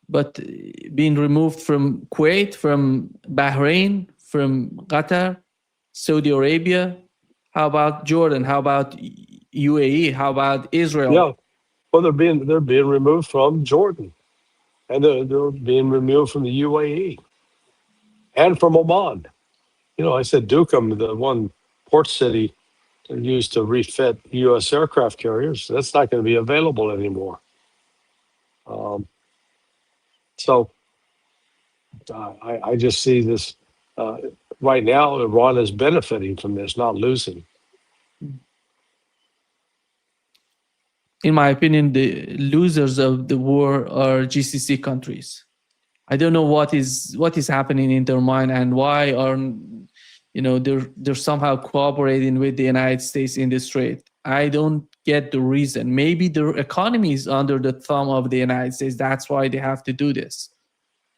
but being removed from Kuwait, from Bahrain, from Qatar, Saudi Arabia. How about Jordan? How about UAE? How about Israel? Yeah. Well, they're being removed from Jordan, and they're being removed from the UAE and from Oman. I said Duqm, the one port city used to refit U.S. aircraft carriers, that's not going to be available anymore. Um, so I just see this uh, right now. Iran is benefiting from this, not losing. In my opinion, the losers of the war are GCC countries. I don't know what is happening in their mind and why are they're somehow cooperating with the United States in this trade. I don't get the reason. Maybe their economy is under the thumb of the United States. That's why they have to do this.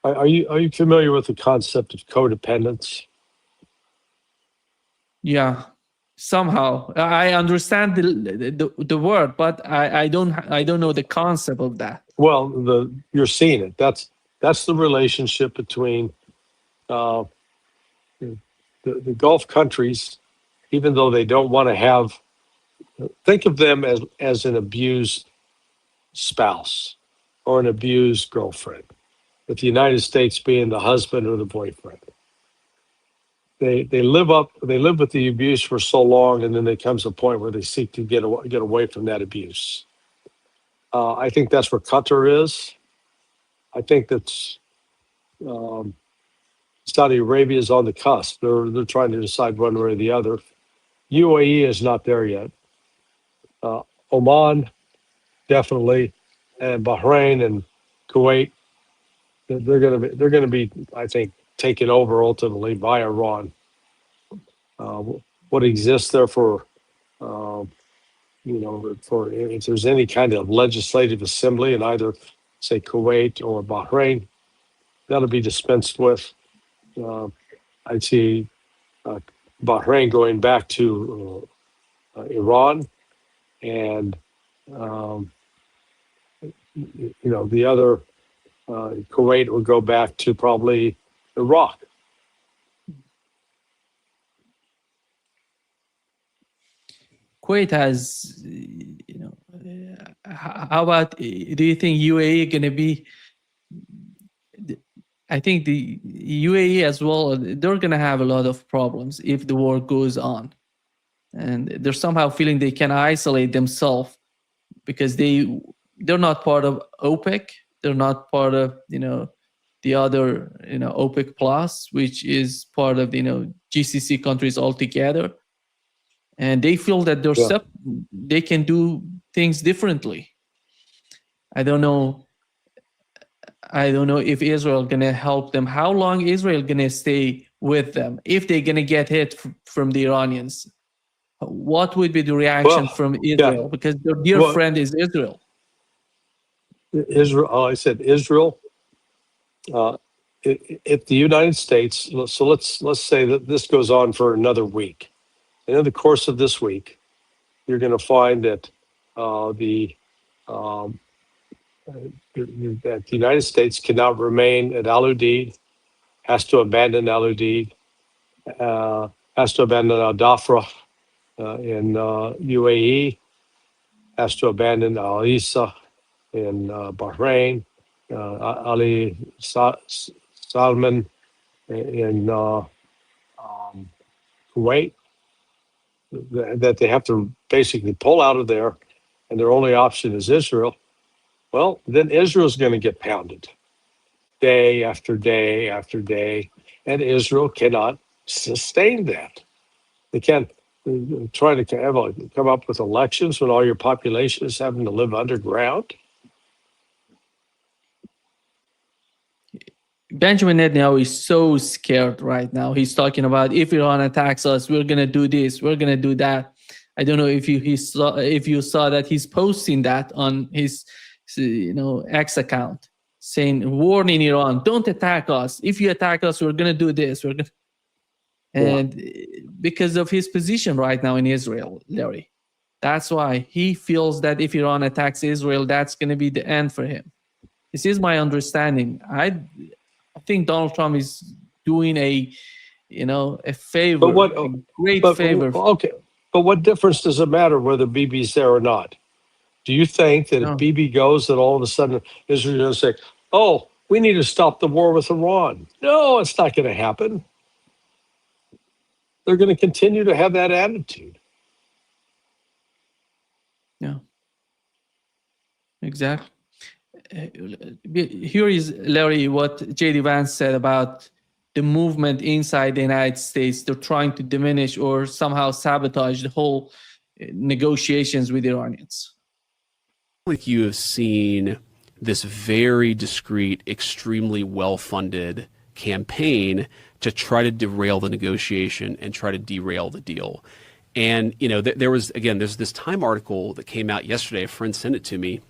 Are you familiar with the concept of codependence? Yeah, somehow I understand the word, but I don't know the concept of that. Well, you're seeing it. That's the relationship between uh, the Gulf countries, even though they don't want to have. Think of them as an abused spouse or an abused girlfriend, with the United States being the husband or the boyfriend. They live with the abuse for so long, and then there comes a point where they seek to get away from that abuse. I think that's where Qatar is. I think that's um, Saudi Arabia is on the cusp. They're trying to decide one way or the other. UAE is not there yet. Uh, Oman definitely, and Bahrain and Kuwait. They're going to be I think taken over ultimately by Iran. Uh, what exists there for um, for if there's any kind of legislative assembly in either, say, Kuwait or Bahrain, that'll be dispensed with. Uh, I'd see uh, Bahrain going back to Iran, and um, the other Kuwait would go back to probably Iraq. Kuwait has, how about, do you think UAE going to be, I think the UAE as well, they're going to have a lot of problems if the war goes on. And they're somehow feeling they can isolate themselves because they're not part of OPEC. They're not part of, the other, OPEC plus, which is part of, GCC countries altogether. And they feel that Yeah. they can do things differently. I don't know. I don't know if Israel gonna help them. How long Israel gonna stay with them if they're gonna get hit from the Iranians? What would be the reaction Well, from yeah. Israel? Because their dear Well, friend is Israel. Israel. I said Israel. Uh, if the United States, so let's say that this goes on for another week, and in the course of this week, you're going to find that the um, that the United States cannot remain at Al Udeid, has to abandon Al Udeid, has to abandon Al Dafra in UAE, has to abandon Al Isa in Bahrain, Ali Salman in Kuwait, that they have to basically pull out of there, and their only option is Israel. Well, then Israel's going to get pounded day after day after day, and Israel cannot sustain that. They can't try to come up with elections when all your population is having to live underground. Benjamin Netanyahu is so scared right now. He's talking about if Iran attacks us, we're gonna do this, we're gonna do that. I don't know if you saw that he's posting that on his X account, saying warning Iran, don't attack us. If you attack us, we're gonna do this. We're gonna, Yeah. and because of his position right now in Israel, Larry, that's why he feels that if Iran attacks Israel, that's gonna be the end for him. This is my understanding. I think Donald Trump is doing a, a But favor, what? a great But favor. okay. But what difference does it matter whether BB's there or not? Do you think that if No, BB goes, that all of a sudden Israel's going to say, "Oh, we need to stop the war with Iran"? No, it's not going to happen. They're going to continue to have that attitude. yeah, exactly. Here is, Larry, what J.D. Vance said about the movement inside the United States. They're trying to diminish or somehow sabotage the whole negotiations with Iranians. Like you have seen this very discreet, extremely well-funded campaign to try to derail the negotiation and try to derail the deal. And, there's this Time article that came out yesterday. A friend sent it to me.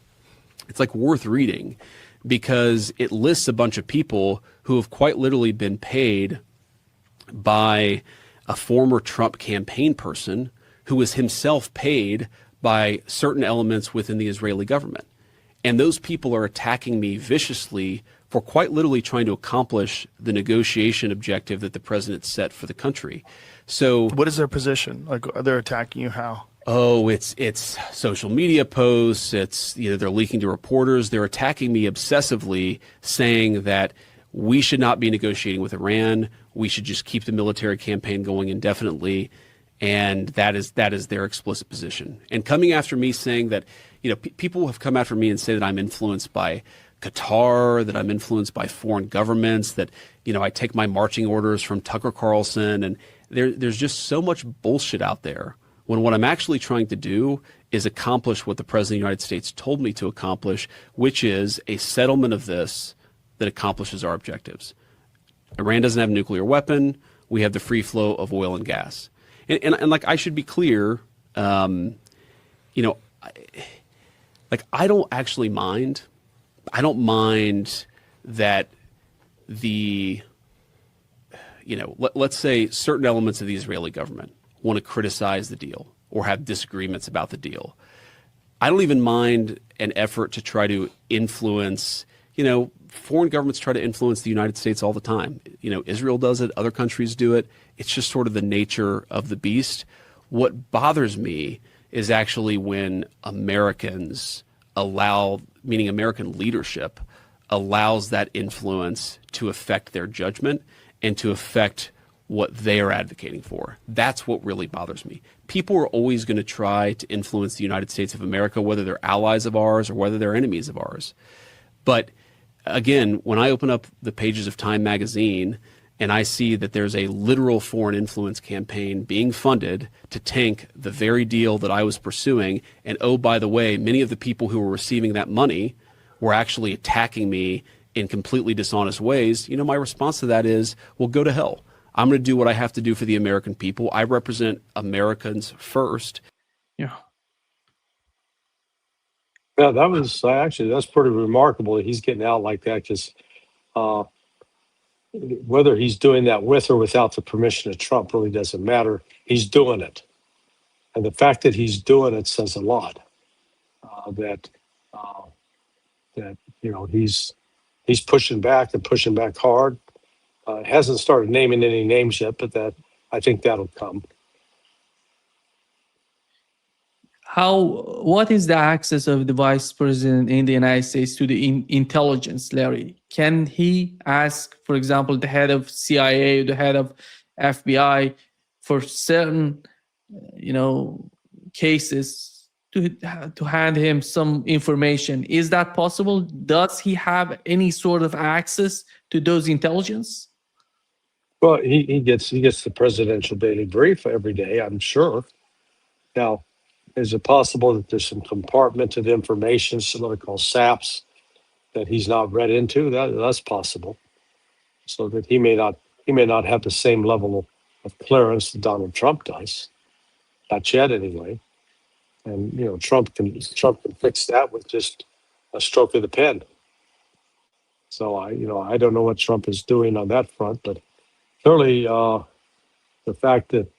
It's like worth reading because it lists a bunch of people who have quite literally been paid by a former Trump campaign person who was himself paid by certain elements within the Israeli government. And those people are attacking me viciously for quite literally trying to accomplish the negotiation objective that the president set for the country. So what is their position? Like, they're attacking you how? Oh, it's social media posts. It's, they're leaking to reporters. They're attacking me obsessively, saying that we should not be negotiating with Iran. We should just keep the military campaign going indefinitely. And that is their explicit position. And coming after me saying that, people have come after me and say that I'm influenced by Qatar, that I'm influenced by foreign governments, that, I take my marching orders from Tucker Carlson. And there's just so much bullshit out there, when what I'm actually trying to do is accomplish what the President of the United States told me to accomplish, which is a settlement of this that accomplishes our objectives. Iran doesn't have a nuclear weapon. We have the free flow of oil and gas. And like, I should be clear, I don't actually mind. I don't mind that let's say certain elements of the Israeli government want to criticize the deal or have disagreements about the deal. I don't even mind an effort to try to influence, foreign governments try to influence the United States all the time. Israel does it, other countries do it. It's just sort of the nature of the beast. What bothers me is actually when Americans meaning American leadership, allows that influence to affect their judgment and to affect what they are advocating for. That's what really bothers me. People are always going to try to influence the United States of America, whether they're allies of ours or whether they're enemies of ours. But again, when I open up the pages of Time magazine and I see that there's a literal foreign influence campaign being funded to tank the very deal that I was pursuing, and oh, by the way, many of the people who were receiving that money were actually attacking me in completely dishonest ways, my response to that is, well, go to hell. I'm going to do what I have to do for the American people. I represent Americans first. Yeah. Yeah, that's pretty remarkable that he's getting out like that, because whether he's doing that with or without the permission of Trump really doesn't matter. He's doing it. And the fact that he's doing it says a lot. That he's pushing back and pushing back hard. Hasn't started naming any names yet, but I think that'll come. What is the access of the vice president in the United States to the intelligence, Larry? Can he ask, for example, the head of CIA, the head of FBI, for certain, cases to hand him some information? Is that possible? Does he have any sort of access to those intelligence? Well, he gets the presidential daily brief every day, I'm sure. Now, is it possible that there's some compartmented information, some what I call SAPs, that he's not read into? That's possible. So that he may not have the same level of clearance that Donald Trump does. Not yet, anyway. And Trump can fix that with just a stroke of the pen. So I don't know what Trump is doing on that front, but clearly the fact that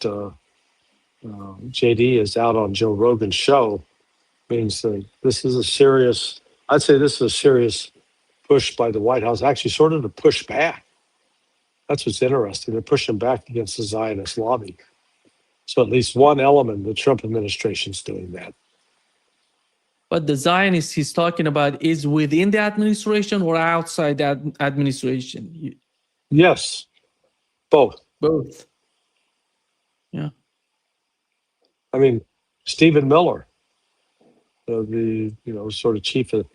JD is out on Joe Rogan's show means that this is a serious push by the White House, actually sort of to push back. That's what's interesting. They're pushing back against the Zionist lobby. So at least one element of the Trump administration is doing that. But the Zionists he's talking about is within the administration or outside that administration? Yes, both. Both. Yeah. I mean, Stephen Miller, the sort of chief of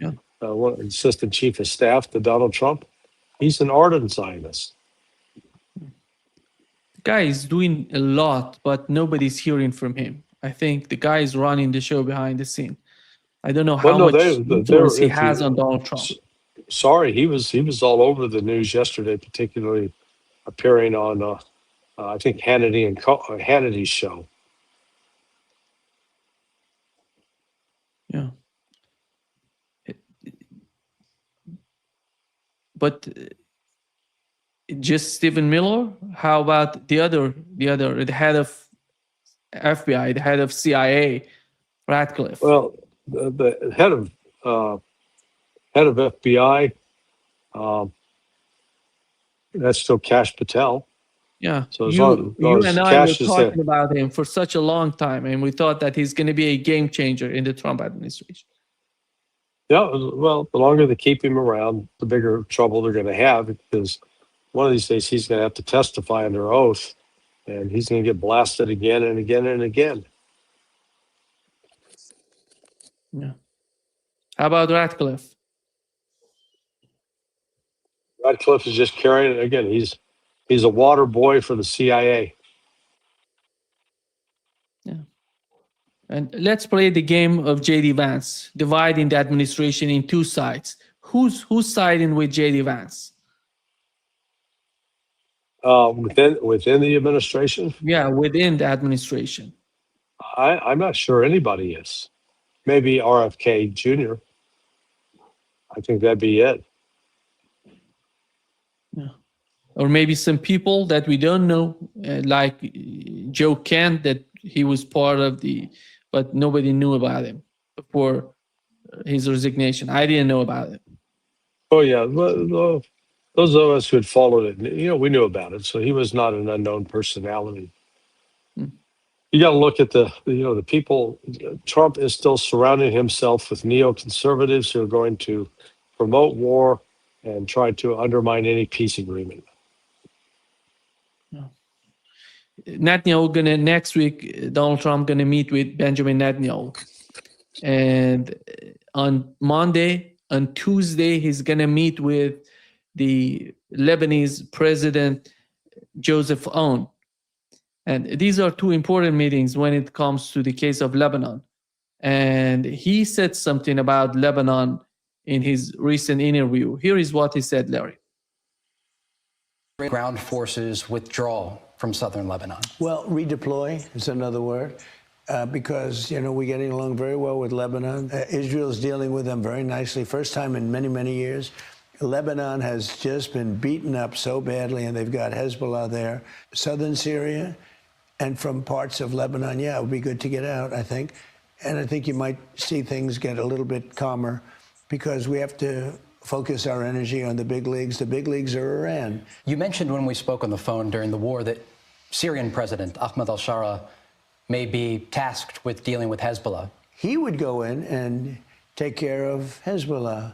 assistant chief of staff to Donald Trump, he's an ardent Zionist. The guy is doing a lot, but nobody's hearing from him. I think the guy is running the show behind the scene. I don't know how much influence he has on Donald Trump. Sorry, he was all over the news yesterday, particularly appearing on I think Hannity's show. Yeah. But just Stephen Miller? How about the head of FBI, the head of CIA, Ratcliffe? Well, the head of FBI, that's still Kash Patel. Yeah, so you and I were talking about him for such a long time, and we thought that he's going to be a game changer in the Trump administration. Yeah, well, the longer they keep him around, the bigger trouble they're going to have, because one of these days he's going to have to testify under oath, and he's going to get blasted again and again and again. Yeah. How about Ratcliffe? Ratcliffe is just carrying it again. He's a water boy for the CIA. Yeah. And let's play the game of J.D. Vance, dividing the administration in two sides. Who's siding with J.D. Vance? Within the administration? Yeah, within the administration. I'm not sure anybody is. Maybe RFK Jr. I think that'd be it. Yeah. Or maybe some people that we don't know, like Joe Kent, that he was part of but nobody knew about him before his resignation. I didn't know about it. Oh yeah, well, those of us who had followed it, we knew about it. So he was not an unknown personality. You got to look at the people. Trump is still surrounding himself with neoconservatives who are going to promote war and try to undermine any peace agreement. Netanyahu next week, Donald Trump gonna meet with Benjamin Netanyahu, and on Monday, on Tuesday, he's gonna meet with the Lebanese president Joseph Aoun. And these are two important meetings when it comes to the case of Lebanon. And he said something about Lebanon in his recent interview. Here is what he said, Larry. Ground forces withdrawal from southern Lebanon. Well, redeploy is another word, because, we're getting along very well with Lebanon. Israel's dealing with them very nicely. First time in many, many years. Lebanon has just been beaten up so badly, and they've got Hezbollah there. Southern Syria and from parts of Lebanon, it would be good to get out, I think. And I think you might see things get a little bit calmer, because we have to focus our energy on the big leagues. The big leagues are Iran. You mentioned when we spoke on the phone during the war that Syrian President Ahmed al-Shara may be tasked with dealing with Hezbollah. He would go in and take care of Hezbollah,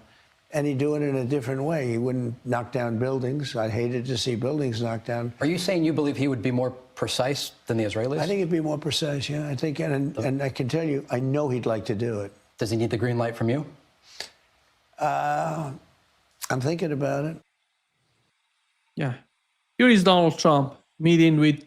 and he'd do it in a different way. He wouldn't knock down buildings. I hated to see buildings knocked down. Are you saying you believe he would be more precise than the Israelis? I think he'd be more precise, yeah. I think, and I can tell you, I know he'd like to do it. Does he need the green light from you? I'm thinking about it. Yeah. Here is Donald Trump meeting with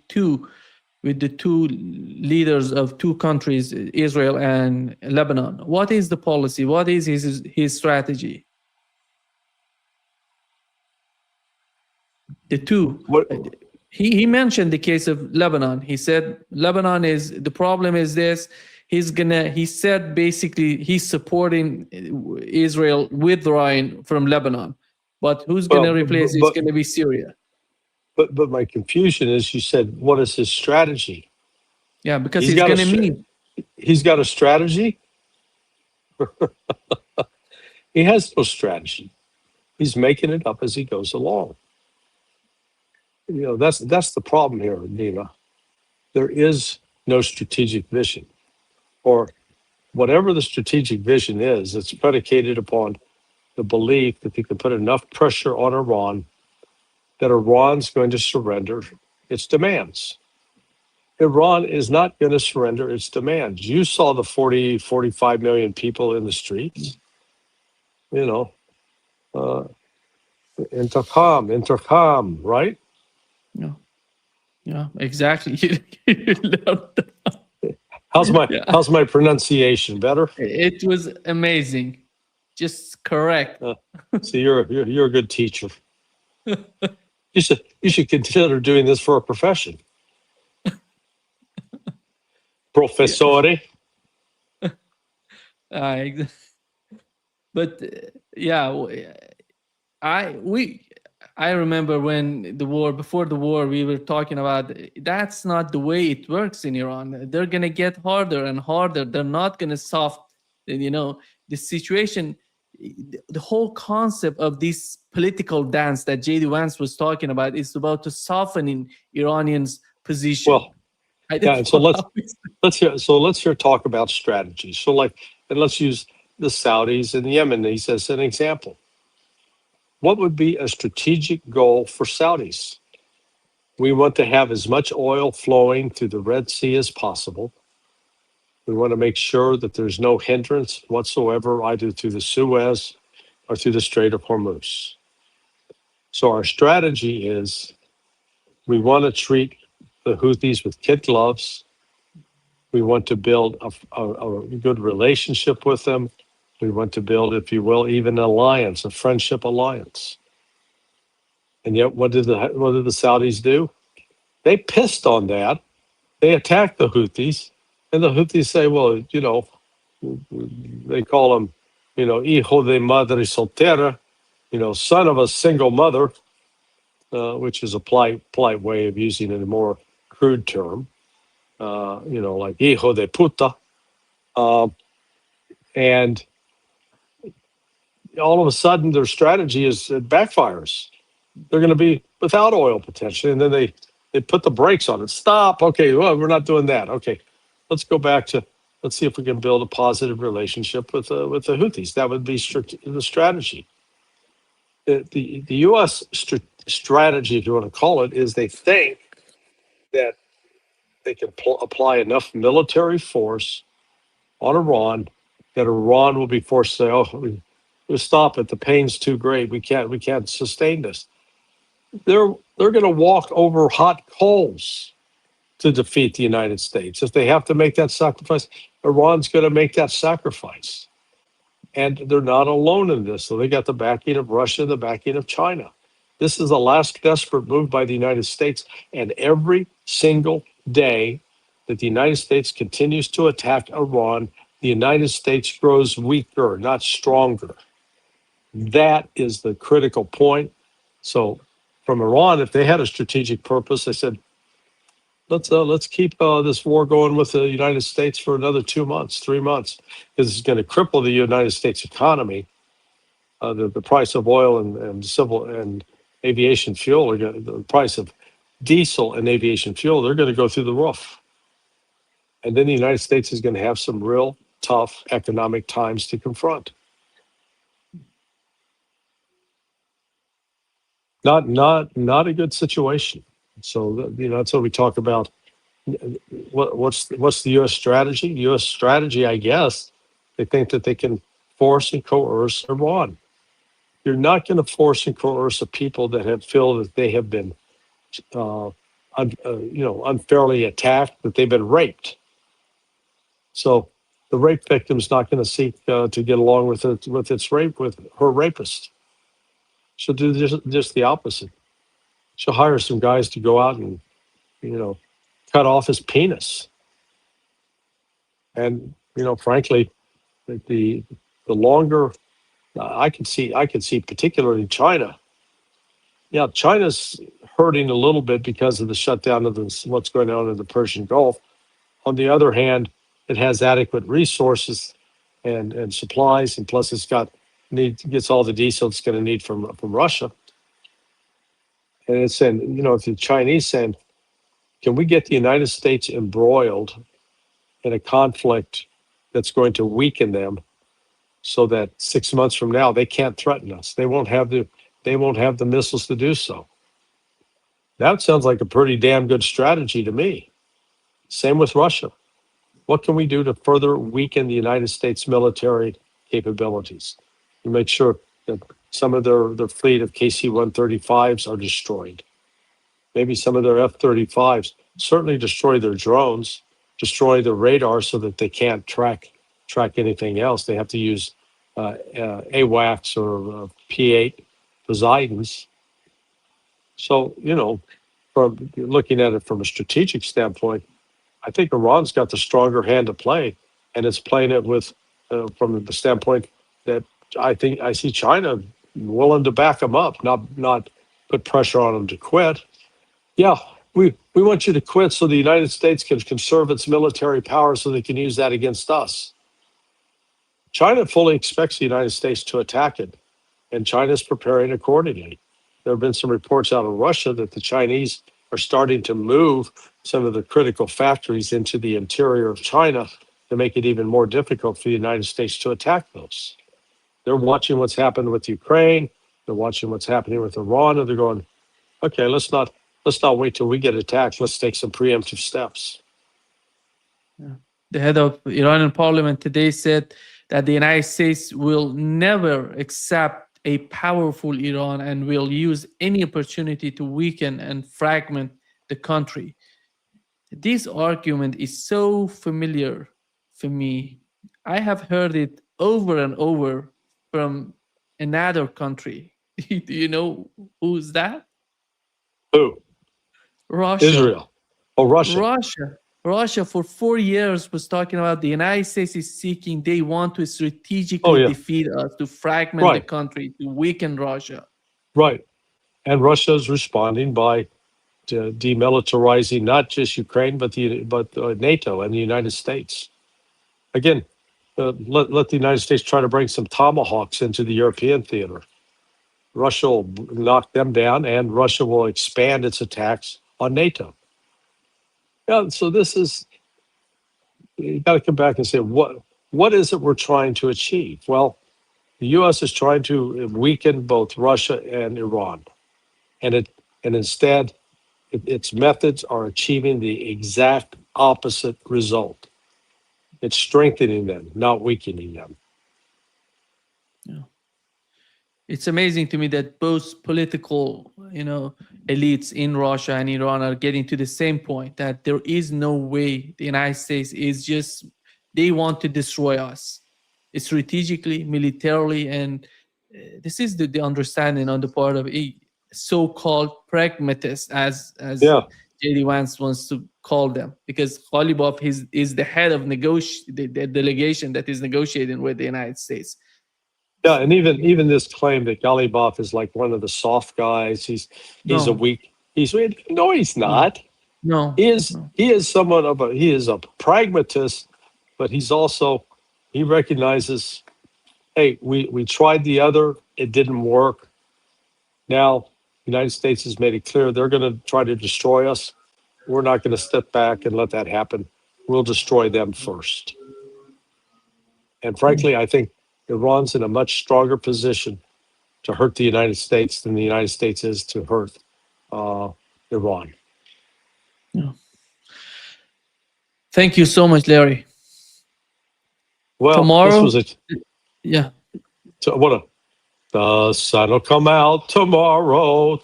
the two leaders of two countries, Israel and Lebanon. What is the policy? What is his strategy? The two. He mentioned the case of Lebanon. He said the problem is this. He said basically he's supporting Israel withdrawing from Lebanon. But who's going to replace it? It's going to be Syria. But my confusion is, you said, what is his strategy? Yeah, because he's going to meet. He's got a strategy? He has no strategy. He's making it up as he goes along. That's the problem here, Nina. There is no strategic vision, or whatever the strategic vision is, it's predicated upon the belief that they can put enough pressure on Iran that Iran's going to surrender its demands. Iran is not going to surrender its demands. You saw the 40, 45 million people in the streets, you know, uh, intercom, right? Yeah, yeah, exactly. Yeah, How's my pronunciation? Better? it was amazing. Just correct. See, you're a good teacher. You should consider doing this for a profession. Professore. Ex- but yeah, I we I remember when the war before the war we were talking about that's not the way it works in Iran. They're gonna get harder and harder. They're not gonna soft. The situation, the whole concept of this political dance that JD Vance was talking about is about to soften in Iranians' position. Well, I yeah, don't and so know how it's- let's hear talk about strategy. And let's use the Saudis and the Yemenis as an example. What would be a strategic goal for Saudis? We want to have as much oil flowing through the Red Sea as possible. We want to make sure that there's no hindrance whatsoever, either through the Suez or through the Strait of Hormuz. So our strategy is we want to treat the Houthis with kid gloves. We want to build a good relationship with them. We want to build, if you will, even an alliance, a friendship alliance. And yet, what did the Saudis do? They pissed on that. They attacked the Houthis, and the Houthis say, well, they call them, hijo de madre soltera, son of a single mother, which is a polite way of using a more crude term, like hijo de puta. And all of a sudden, their strategy is it backfires. They're going to be without oil potentially, and then they put the brakes on it. Stop. Okay, well, we're not doing that. Okay, let's go back to let's see if we can build a positive relationship with the Houthis. That would be the strategy. The U.S. strategy, if you want to call it, is they think that they can apply enough military force on Iran that Iran will be forced to say, "Oh, we stop it. The pain's too great. We can't sustain this." They're going to walk over hot coals to defeat the United States. If they have to make that sacrifice, Iran's going to make that sacrifice. And they're not alone in this. So they got the backing of Russia, the backing of China. This is the last desperate move by the United States. And every single day that the United States continues to attack Iran, the United States grows weaker, not stronger. That is the critical point. So from Iran, if they had a strategic purpose, they said, let's keep this war going with the United States for another 2 months, 3 months, because it's going to cripple the United States economy. The price of oil and civil and aviation fuel, the price of diesel and aviation fuel, they're going to go through the roof. And then the United States is going to have some real tough economic times to confront. Not a good situation. So that's what we talk about. What's the U.S. strategy? U.S. strategy, I guess, they think that they can force and coerce Iran. You're not going to force and coerce a people that feel that they have been, unfairly attacked, that they've been raped. So the rape victim's not going to seek to get along with her rapist. She'll do just the opposite. She'll hire some guys to go out and, cut off his penis. And, frankly, the longer I can see, particularly China. Yeah, China's hurting a little bit because of the shutdown of what's going on in the Persian Gulf. On the other hand, it has adequate resources and supplies, and plus it's got gets all the diesel it's going to need from Russia. And it's saying, if the Chinese saying, can we get the United States embroiled in a conflict that's going to weaken them so that 6 months from now they can't threaten us. They won't have the missiles to do so. That sounds like a pretty damn good strategy to me. Same with Russia. What can we do to further weaken the United States military capabilities? You make sure that some of their fleet of KC-135s are destroyed. Maybe some of their F-35s. Certainly destroy their drones, destroy their radar so that they can't track anything else. They have to use AWACS or P-8 Poseidons. So, from looking at it from a strategic standpoint, I think Iran's got the stronger hand to play, and it's playing it with from the standpoint that I see China willing to back them up, not put pressure on them to quit. Yeah, we want you to quit so the United States can conserve its military power so they can use that against us. China fully expects the United States to attack it, and China's preparing accordingly. There have been some reports out of Russia that the Chinese are starting to move some of the critical factories into the interior of China to make it even more difficult for the United States to attack those. They're watching what's happened with Ukraine. They're watching what's happening with Iran, and they're going, okay, let's not wait till we get attacked. Let's take some preemptive steps. The head of Iranian parliament today said that the United States will never accept a powerful Iran and will use any opportunity to weaken and fragment the country. This argument is so familiar for me. I have heard it over and over from another country. Do you know who's that? Who? Russia. Israel. Oh, Russia. Russia for 4 years was talking about the United States is seeking, they want to strategically defeat us, to fragment the country, to weaken Russia. Right. And Russia is responding by demilitarizing not just Ukraine, but NATO and the United States. Again, let the United States try to bring some tomahawks into the European theater. Russia will knock them down, and Russia will expand its attacks on NATO. Yeah, so this is, you got to come back and say, what is it we're trying to achieve? Well, the U.S. is trying to weaken both Russia and Iran, and instead, its methods are achieving the exact opposite result. It's strengthening them, not weakening them. It's amazing to me that both political, elites in Russia and Iran are getting to the same point, that there is no way the United States is they want to destroy us strategically, militarily, and this is the understanding on the part of a so-called pragmatists, as J.D. Vance wants to call them, because Ghalibaf is the head of the delegation that is negotiating with the United States. Yeah, and even this claim that Ghalibaf is like one of the soft guys, he's a weak. No, he's not. No, he is somewhat of he is a pragmatist, but he recognizes, hey, we tried the other, it didn't work. Now the United States has made it clear they're going to try to destroy us. We're not going to step back and let that happen. We'll destroy them first. And frankly, I think Iran's in a much stronger position to hurt the United States than the United States is to hurt Iran. Yeah. Thank you so much, Larry. Well, tomorrow, this was it. Yeah. The sun will come out tomorrow.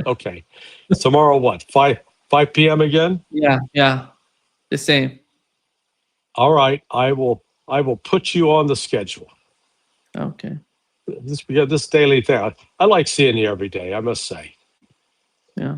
Okay. Tomorrow what? 5 p.m. again? Yeah. The same. All right. I will put you on the schedule. Okay. This daily thing. I like seeing you every day, I must say. Yeah.